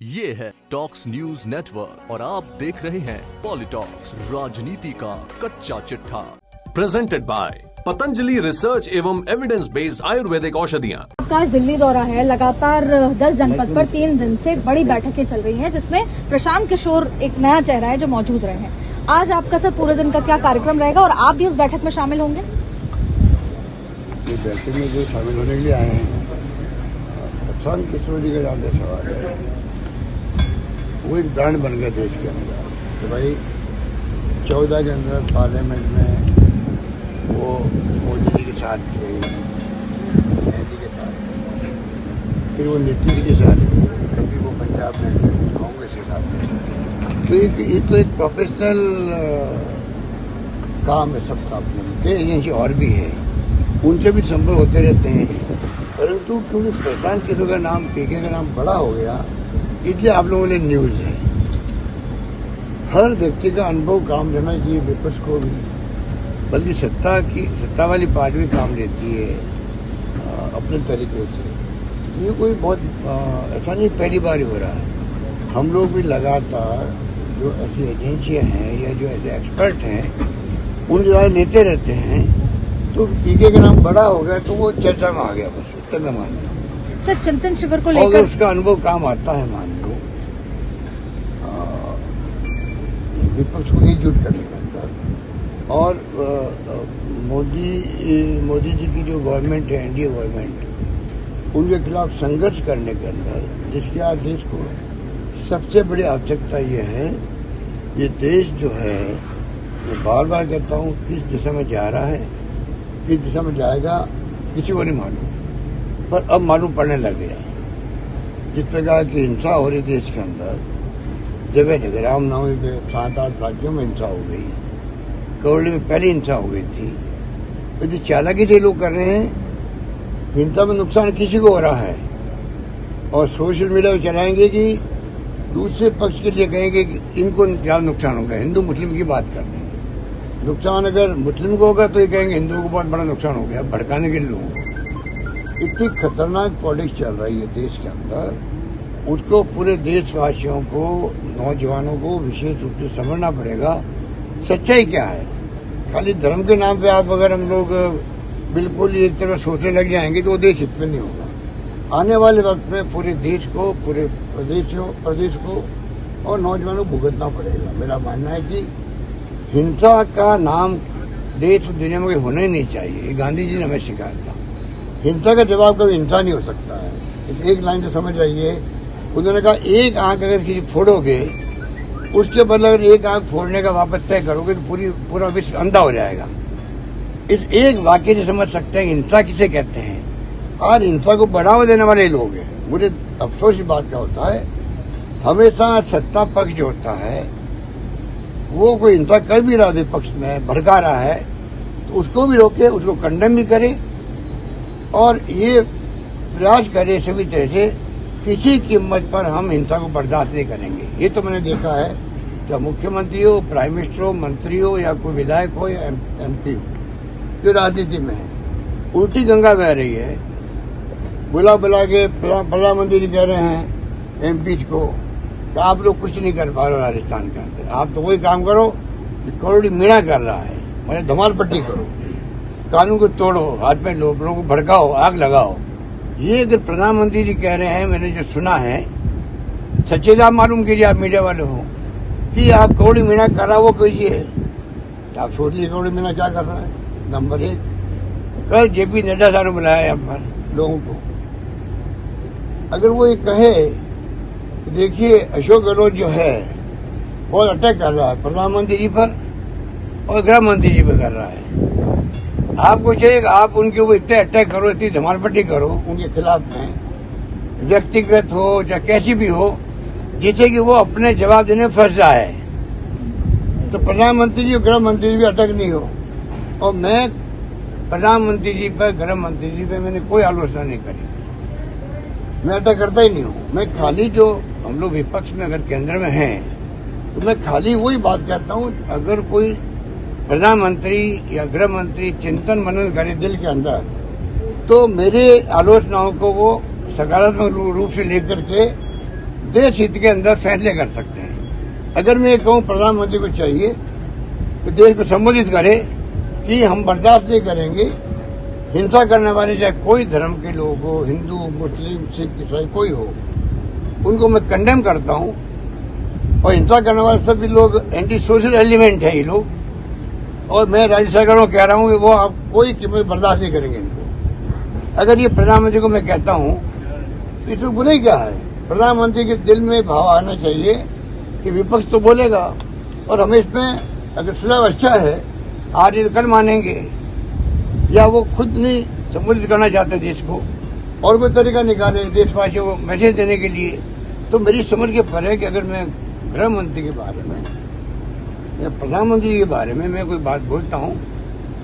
ये है talks news network और आप देख रहे हैं पॉलिटॉक्स, राजनीति का कच्चा चिट्ठा। प्रेजेंटेड बाय पतंजलि रिसर्च एवं एविडेंस बेस्ड आयुर्वेदिक औषधियाँ। आपका आज दिल्ली दौरा है, लगातार 10 जनपद पर 3 दिन से बड़ी बैठकें चल रही हैं, जिसमें प्रशांत किशोर एक नया चेहरा है जो मौजूद रहे हैं। आज आपका सर पूरे दिन का क्या कार्यक्रम रहेगा और आप भी उस बैठक में शामिल होंगे? ये बैठक में जो शामिल होने के लिए आए हैं, प्रशांत किशोर जी का जहाँ सवाल है, वो एक ब्रांड बन गया देश के अंदर। तो भाई 14 के अंदर पार्लियामेंट में वो मोदी जी के साथ थे, मोदी के साथ, फिर वो नीतीश के साथ थे, कभी वो पंजाब में थे, कांग्रेस के साथ थे। तो ये तो एक प्रोफेशनल काम है सबका। अपने एजेंसी और भी है, उनसे भी संपर्क होते रहते हैं, परंतु क्योंकि प्रशांत किशोर का नाम, पीके का नाम बड़ा हो गया, इसलिए आप लोगों ने न्यूज है। हर व्यक्ति का अनुभव काम लेना चाहिए, विपक्ष को भी, बल्कि सत्ता वाली पार्टी भी काम लेती है अपने तरीके से। ये कोई बहुत ऐसा नहीं पहली बार ही हो रहा है। हम लोग भी लगातार जो ऐसी एजेंसियां हैं या जो ऐसे एक्सपर्ट हैं उनकी राय लेते रहते हैं। तो पीके का नाम बड़ा हो गया तो वो चर्चा में आ गया, बस उत्तर में मानता हूँ। सर, चिंतन शिविर को लेकर अगर उसका अनुभव काम आता है, मान लो विपक्ष को एकजुट करने के अंदर, और मोदी जी की जो गवर्नमेंट है, एनडीए गवर्नमेंट, उनके खिलाफ संघर्ष करने के अंदर, जिसके आज देश को सबसे बड़ी आवश्यकता ये है, ये देश जो है, मैं बार बार कहता हूँ, किस दिशा में जा रहा है, किस दिशा में जाएगा किसी को नहीं मालूम, पर अब मालूम पड़ने लग गया। जिस प्रकार की हिंसा हो रही देश के अंदर, जगह जगह रामनवमी पे 7-8 राज्यों में हिंसा हो गई, करौली में पहली हिंसा हो गई थी। तो जो चालाकी से लोग कर रहे हैं, हिंसा में नुकसान किसी को हो रहा है, और सोशल मीडिया पर चलाएंगे कि दूसरे पक्ष के लिए कहेंगे कि इनको ज्यादा नुकसान होगा, हिंदू मुस्लिम की बात कर देंगे। नुकसान अगर मुस्लिम को होगा तो ये कहेंगे हिंदुओं को बहुत बड़ा नुकसान हो गया, भड़काने के लिए लोगों को। इतनी खतरनाक पॉलिटिक्स चल रही है देश के अंदर, उसको पूरे देशवासियों को, नौजवानों को विशेष रूप से समझना पड़ेगा सच्चाई क्या है। खाली धर्म के नाम पे आप अगर हम लोग बिल्कुल एक तरफ सोचने लग जाएंगे तो वो देश हित में नहीं होगा। आने वाले वक्त में पूरे देश को, पूरे प्रदेश को और नौजवानों को भुगतना पड़ेगा। मेरा मानना है कि हिंसा का नाम देश और दुनिया में होना ही नहीं चाहिए। गांधी जी ने हमें सिखाया था, हिंसा का जवाब कभी हिंसा नहीं हो सकता है। एक लाइन से समझ आइए, उन्होंने कहा एक आंख अगर किसी फोड़ोगे, उसके बदले अगर एक आंख फोड़ने का वापस तय करोगे तो पूरा विश्व अंधा हो जाएगा। इस एक वाक्य से समझ सकते हैं हिंसा किसे कहते हैं, और हिंसा को बढ़ावा देने वाले लोग हैं। मुझे अफसोस इस बात का होता है, हमेशा सत्ता पक्ष जो होता है वो कोई हिंसा कर भी रहा विपक्ष में, भड़का रहा है, तो उसको भी रोके, उसको कंडेम भी करे, और ये प्रयास करे सभी तरह से किसी कीमत पर हम हिंसा को बर्दाश्त नहीं करेंगे। ये तो मैंने देखा है, चाहे मुख्यमंत्री हो, प्राइम मिनिस्टर हो, मंत्री हो, या कोई विधायक हो या एमपी हो, जो राजनीति में है, उल्टी गंगा बह रही है। बुला के प्रधानमंत्री जी कह रहे हैं एमपी को कि आप लोग कुछ नहीं कर पा रहे राजस्थान के अंदर, आप तो वही काम करो जो करोड़ी मीणा कर रहा है, मैंने धमाल पट्टी करो, कानून को तोड़ो, हाथ में लोगों को भड़काओ, आग लगाओ। ये अगर प्रधानमंत्री जी कह रहे हैं, मैंने जो सुना है, सच्चे आप मालूम कीजिए, आप मीडिया वाले हो, कि आप करोड़ी मीणा कर रहा वो कीजिए। आप सोच लीजिए करोड़ी मीणा क्या कर रहा है। नंबर 1, कल जेपी नड्डा साहब ने बुलाया यहाँ पर लोगों को, अगर वो ये कहे कि देखिए अशोक गहलोत जो है बहुत अटैक कर रहा है प्रधानमंत्री जी पर और गृह मंत्री जी पर कर रहा है, आपको चाहिए कि आप उनके ऊपर इतने अटैक करो, इतनी धमालपट्टी करो उनके खिलाफ में, व्यक्तिगत हो चाहे कैसी भी हो, जिससे कि वो अपने जवाब देने में फंस जाए। तो प्रधानमंत्री जी और गृह मंत्री जी भी अटैक नहीं हो। और मैं प्रधानमंत्री जी पर, गृह मंत्री जी पर मैंने कोई आलोचना नहीं करी, मैं अटैक करता ही नहीं हूँ। मैं खाली जो हम लोग विपक्ष में अगर केंद्र में हैं तो मैं खाली वही बात कहता हूँ, अगर कोई प्रधानमंत्री या गृह मंत्री चिंतन मनन करे दिल के अंदर, तो मेरे आलोचनाओं को वो सकारात्मक रूप से लेकर के देश हित के अंदर फैसले कर सकते हैं। अगर मैं ये कहूँ प्रधानमंत्री को चाहिए तो देश को संबोधित करे कि हम बर्दाश्त नहीं करेंगे हिंसा करने वाले, चाहे कोई धर्म के लोग हो, हिंदू, मुस्लिम, सिख, ईसाई कोई हो, उनको मैं कंडेम करता हूँ। और हिंसा करने वाले सभी लोग एंटी सोशल एलिमेंट है ये लोग, और मैं राज्य सरकारों को कह रहा हूँ कि वो आप कोई कीमत बर्दाश्त नहीं करेंगे इनको। अगर ये प्रधानमंत्री को मैं कहता हूँ तो इसमें बुराई क्या है? प्रधानमंत्री के दिल में भाव आना चाहिए कि विपक्ष तो बोलेगा और हमें इसमें अगर सुलह अच्छा है आज ये कल मानेंगे, या वो खुद नहीं संबोधित करना चाहते देश को और कोई तरीका निकाले देशवासियों को मैसेज देने के लिए, तो मेरी समझ के पर है कि अगर मैं गृह मंत्री के बारे में या प्रधानमंत्री के बारे में मैं कोई बात बोलता हूँ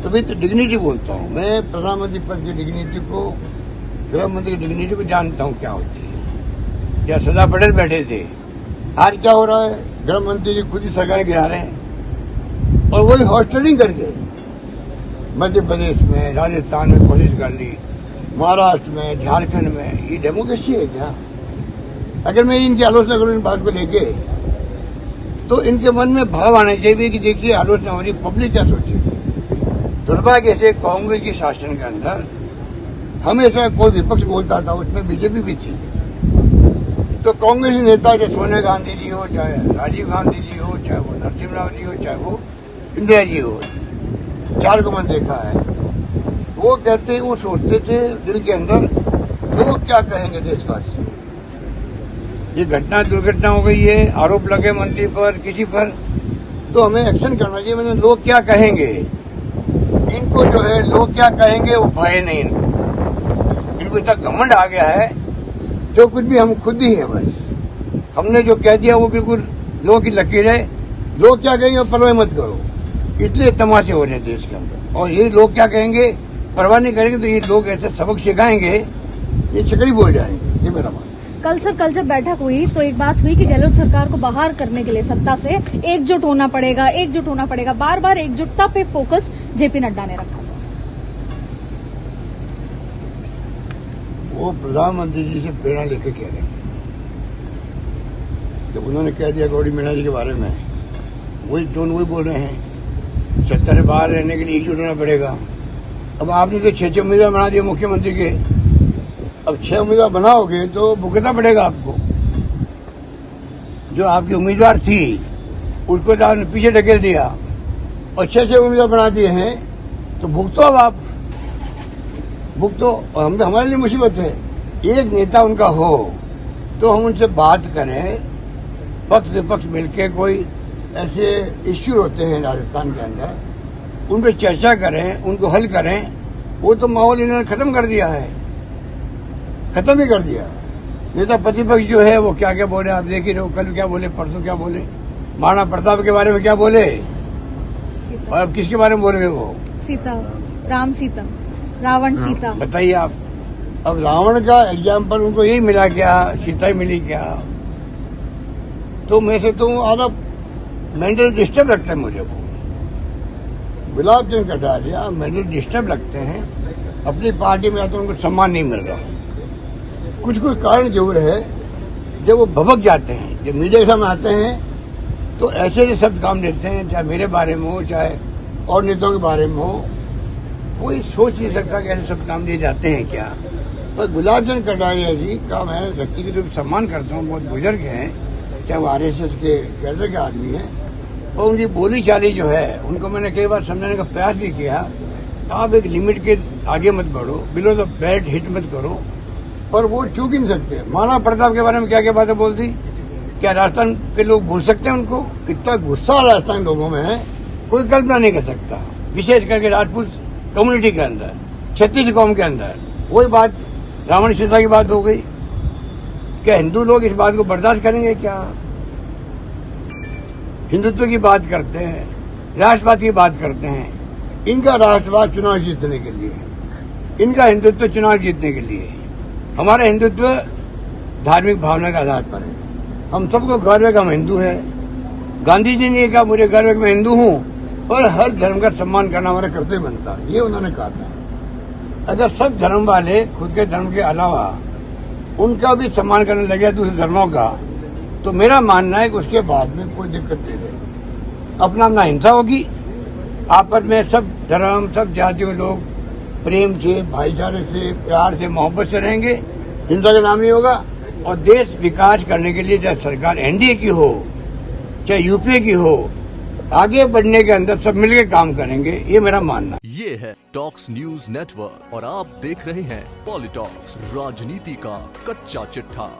तो विद डिग्निटी बोलता हूँ। मैं प्रधानमंत्री पद की डिग्निटी को, गृह मंत्री की डिग्निटी को जानता हूँ क्या होती है। या सरदार पटेल बैठे थे, आज क्या हो रहा है? गृह मंत्री जी खुद ही सरकार गिरा रहे हैं और वही हॉस्टलिंग करके मध्य प्रदेश में, राजस्थान में कोशिश कर ली, महाराष्ट्र में, झारखंड में। ये डेमोक्रेसी है क्या? अगर मैं इनकी आलोचना करूं इन बात को लेके तो इनके मन में भाव आना चाहिए कि देखिए आलोचना हो रही, पब्लिक क्या सोचेगी। दुर्भाग्य से कांग्रेस के शासन के अंदर हमेशा कोई विपक्ष बोलता था, उसमें बीजेपी भी थी, तो कांग्रेसी नेता चाहे सोनिया गांधी जी हो, चाहे राजीव गांधी जी हो, चाहे वो नरसिम्हा जी हो, चाहे वो इंदिरा जी हो, चार को मैंने देखा है, वो कहते, वो सोचते थे दिल के अंदर लोग क्या कहेंगे देशवासी। ये घटना दुर्घटना हो गई है, आरोप लगे मंत्री पर, किसी पर, तो हमें एक्शन करना चाहिए। मैंने लोग क्या कहेंगे, इनको जो है लोग क्या कहेंगे वो भय नहीं, इनको इतना घमंड आ गया है, जो कुछ भी हम खुद ही है, बस हमने जो कह दिया वो बिल्कुल लोगों की लकीर है। लोग क्या कहेंगे परवाह मत करो, इतने तमाशे हो रहे हैं देश के अंदर, और ये लोग क्या कहेंगे परवाह नहीं करेंगे तो ये लोग ऐसे सबक सिखाएंगे, ये चिकड़ी बोल जाएंगे। ये मेरा मानना। कल जब बैठक हुई तो एक बात हुई कि गहलोत सरकार को बाहर करने के लिए सत्ता से एकजुट होना पड़ेगा, बार बार एकजुटता पे फोकस जेपी नड्डा ने रखा। सर, वो प्रधानमंत्री जी से प्रेरणा लेकर कह रहे हैं। जब उन्होंने कह दिया गौरी मीणा जी के बारे में, वही टोन वही बोल रहे हैं, सत्ता से बाहर रहने के लिए एकजुट होना पड़ेगा। अब आपने तो 6 उम्मीदवार बना दिए मुख्यमंत्री के, अब 6 उम्मीदवार बनाओगे तो भुगतना पड़ेगा आपको। जो आपकी उम्मीदवार थी उसको तो आपने पीछे ढकेल दिया और 6 उम्मीदवार बना दिए हैं, तो भुगतो। अब आप भुगतो, हमारे लिए मुसीबत है। एक नेता उनका हो तो हम उनसे बात करें, पक्ष विपक्ष मिलकर कोई ऐसे इश्यू होते हैं राजस्थान के अंदर, उन पर चर्चा करें, उनको हल करें। वो तो माहौल इन्होंने खत्म कर दिया है, खत्म ही कर दिया। नेता प्रतिपक्ष जो है वो क्या क्या बोले, आप देख ही रहे हो, कल क्या बोले, परसों क्या बोले, महाराणा प्रताप के बारे में क्या बोले, और अब किसके बारे में बोल रहे वो? सीता, राम सीता, रावण सीता। बताइए आप, अब रावण का एग्जाम्पल उनको यही मिला क्या, सीता ही मिली क्या? तो मैं से तो आधा मेंटल डिस्टर्ब लगता है मुझे। वो गुलाब चंद कटारिया मेंटल डिस्टर्ब लगते हैं, अपनी पार्टी में तो उनको सम्मान नहीं मिल रहा। कुछ कारण जरूर है, जब वो भभक जाते हैं, जब मीडिया के सामने आते हैं तो ऐसे शब्द काम देते हैं, चाहे मेरे बारे में हो, चाहे और नेताओं के बारे में हो, कोई सोच नहीं सकता कि ऐसे शब्द काम दिए जाते हैं क्या। पर गुलाब चंद कटारिया जी का मैं व्यक्तिगत रूप से सम्मान करता हूँ, बहुत बुजुर्ग हैं, चाहे वो RSS के कैडर के आदमी हैं, और उनकी बोली चाली जो है उनको मैंने कई बार समझाने का प्रयास भी किया, आप एक लिमिट के आगे मत बढ़ो, बिलो द बेल्ट हिट मत करो, पर वो चूक ही नहीं सकते। महाराणा प्रताप के बारे में क्या क्या बातें बोलती, क्या राजस्थान के लोग भूल सकते हैं उनको? इतना गुस्सा राजस्थान लोगों में है, कोई कल्पना नहीं कर सकता, विशेष करके राजपूत कम्युनिटी के अंदर, छत्तीस कौम के अंदर। वही बात रावण सीता की बात हो गई। क्या हिंदू लोग इस बात को बर्दाश्त करेंगे क्या? हिंदुत्व की बात करते हैं, राष्ट्रवाद की बात करते हैं, इनका राष्ट्रवाद चुनाव जीतने के लिए, इनका हिंदुत्व चुनाव जीतने के लिए। हमारा हिंदुत्व धार्मिक भावना के आधार पर है, हम सबको गर्व है कि हम हिंदू है। गांधी जी ने कहा मुझे गर्व है कि मैं हिंदू हूं, पर हर धर्म का सम्मान करना हमारा कर्तव्य बनता है, ये उन्होंने कहा था। अगर सब धर्म वाले खुद के धर्म के अलावा उनका भी सम्मान करने लगे दूसरे धर्मों का, तो मेरा मानना है कि उसके बाद में कोई दिक्कत नहीं रहेगी। अपना अपना हिंसा होगी, आपस में सब धर्म सब जातियों लोग प्रेम से, भाईचारे से, प्यार से, मोहब्बत से रहेंगे। हिंसा का नाम ही होगा और देश विकास करने के लिए चाहे सरकार एनडीए की हो चाहे यूपीए की हो, आगे बढ़ने के अंदर सब मिलकर काम करेंगे, ये मेरा मानना है। ये है टॉक्स न्यूज नेटवर्क और आप देख रहे हैं पॉलिटॉक्स, राजनीति का कच्चा चिट्ठा।